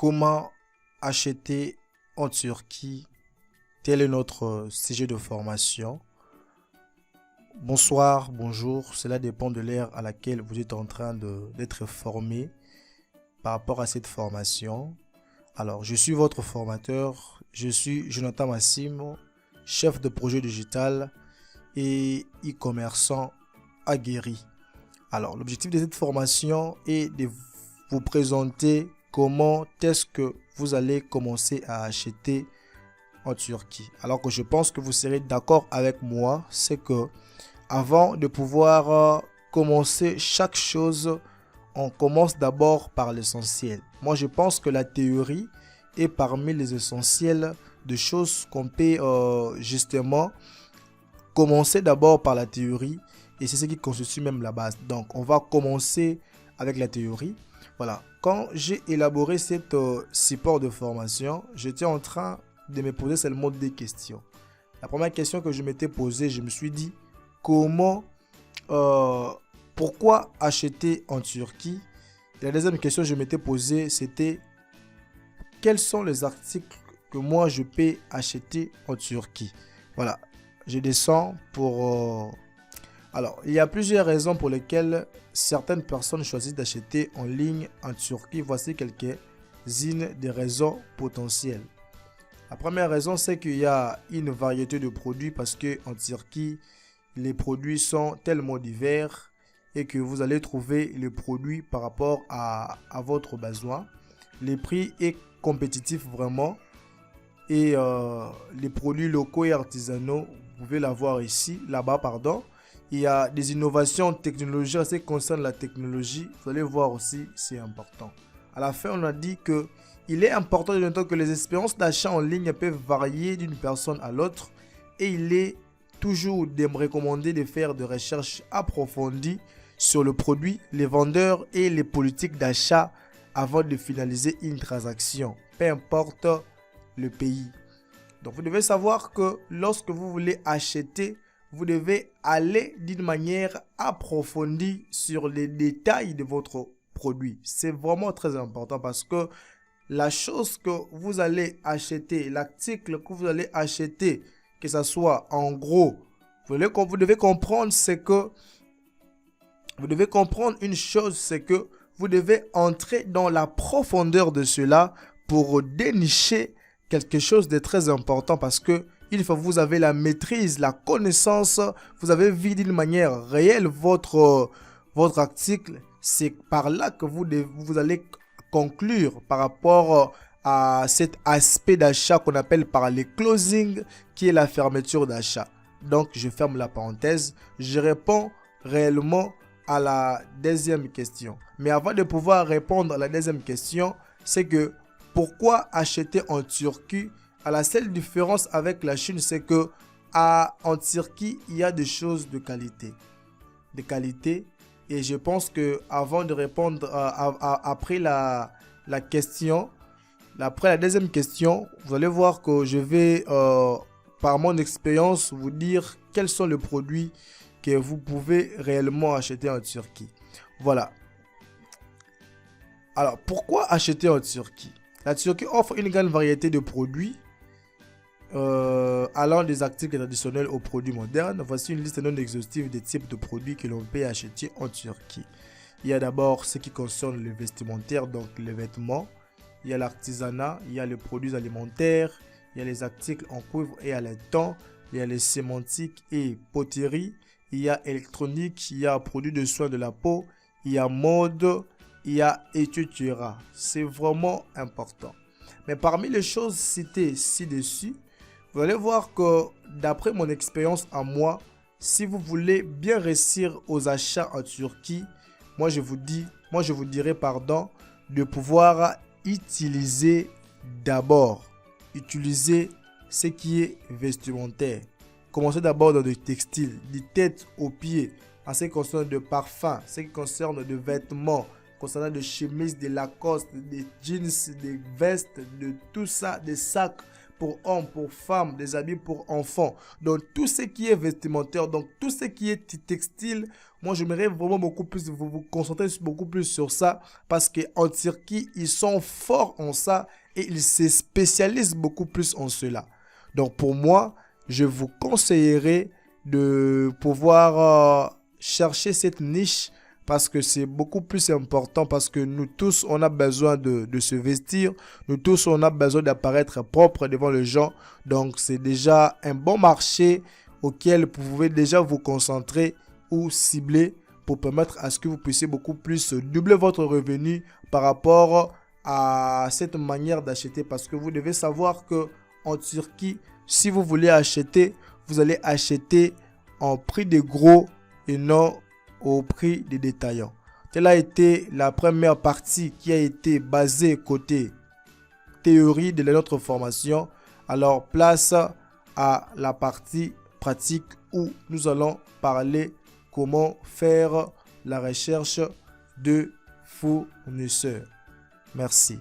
Comment acheter en Turquie? Tel est notre sujet de formation. Bonsoir, bonjour, cela dépend de l'ère à laquelle vous êtes en train d'être formé par rapport à cette formation. Alors, je suis votre formateur, je suis Jonathan Massimo, chef de projet digital et e-commerçant aguerri. Alors, l'objectif de cette formation est de vous présenter comment est-ce que vous allez commencer à acheter en Turquie. Alors que je pense que vous serez d'accord avec moi, c'est que avant de pouvoir commencer chaque chose, on commence d'abord par l'essentiel. Moi, je pense que la théorie est parmi les essentiels de choses qu'on peut justement commencer d'abord par la théorie et c'est ce qui constitue même la base. Donc, on va commencer avec la théorie. Voilà. Quand j'ai élaboré cette support de formation, j'étais en train de me poser seulement des questions. La première question que je m'étais posée, je me suis dit pourquoi acheter en Turquie? Et la deuxième question que je m'étais posée, c'était quels sont les articles que moi je peux acheter en Turquie? Voilà, je descends pour... Alors, il y a plusieurs raisons pour lesquelles certaines personnes choisissent d'acheter en ligne en Turquie. Voici quelques-unes des raisons potentielles. La première raison, c'est qu'il y a une variété de produits parce qu'en Turquie, les produits sont tellement divers et que vous allez trouver les produits par rapport à votre besoin. Les prix est compétitif vraiment et les produits locaux et artisanaux, vous pouvez l'avoir ici, là-bas, pardon. Il y a des innovations technologiques en ce qui concerne la technologie. Vous allez voir aussi, c'est important. À la fin, on a dit que il est important de noter que les expériences d'achat en ligne peuvent varier d'une personne à l'autre et il est toujours recommandé de faire des recherches approfondies sur le produit, les vendeurs et les politiques d'achat avant de finaliser une transaction, peu importe le pays. Donc vous devez savoir que lorsque vous voulez acheter, vous devez aller d'une manière approfondie sur les détails de votre produit. C'est vraiment très important parce que la chose que vous allez acheter, l'article que vous allez acheter, que ce soit en gros, vous devez comprendre, c'est que vous devez comprendre une chose, c'est que vous devez entrer dans la profondeur de cela pour dénicher quelque chose de très important parce que une fois que vous avez la maîtrise, la connaissance, vous avez vu d'une manière réelle votre article, c'est par là que vous allez conclure par rapport à cet aspect d'achat qu'on appelle par les closing, qui est la fermeture d'achat. Donc, je ferme la parenthèse. Je réponds réellement à la deuxième question. Mais avant de pouvoir répondre à la deuxième question, c'est que pourquoi acheter en Turquie? À la seule différence avec la Chine, c'est que en Turquie, il y a des choses de qualité. De qualité. Et je pense que avant de répondre après la question, après la deuxième question, vous allez voir que je vais, par mon expérience, vous dire quels sont les produits que vous pouvez réellement acheter en Turquie. Voilà. Alors, pourquoi acheter en Turquie? La Turquie offre une grande variété de produits allant des articles traditionnels aux produits modernes. Voici une liste non exhaustive des types de produits que l'on peut acheter en Turquie. Il y a d'abord ce qui concerne le vestimentaire, donc les vêtements. Il y a l'artisanat, il y a les produits alimentaires, il y a les articles en cuivre et en laiton, il y a les sémantiques et poteries, il y a électronique, il y a produits de soins de la peau, il y a mode, il y a etc. C'est vraiment important. Mais parmi les choses citées ci-dessus, vous allez voir que d'après mon expérience à moi, si vous voulez bien réussir aux achats en Turquie, moi je vous dirais de pouvoir utiliser d'abord, utiliser ce qui est vestimentaire. Commencez d'abord dans le textile, du tête aux pieds, en ce qui concerne de parfums, ce qui concerne de vêtements, concernant des chemises, des Lacoste, des jeans, des vestes, de tout ça, des sacs. pour hommes, pour femmes, des habits pour enfants. Donc tout ce qui est vestimentaire, donc tout ce qui est textile, moi j'aimerais vraiment beaucoup plus vous concentrer beaucoup plus sur ça parce qu'en Turquie, ils sont forts en ça et ils se spécialisent beaucoup plus en cela. Donc pour moi, je vous conseillerais de pouvoir chercher cette niche parce que c'est beaucoup plus important parce que nous tous, on a besoin de se vestir. Nous tous, on a besoin d'apparaître propre devant les gens. Donc, c'est déjà un bon marché auquel vous pouvez déjà vous concentrer ou cibler pour permettre à ce que vous puissiez beaucoup plus doubler votre revenu par rapport à cette manière d'acheter. Parce que vous devez savoir qu'en Turquie, si vous voulez acheter, vous allez acheter en prix de gros et non au prix des détaillants. Telle a été la première partie qui a été basée côté théorie de notre formation. Alors place à la partie pratique où nous allons parler comment faire la recherche de fournisseurs. Merci.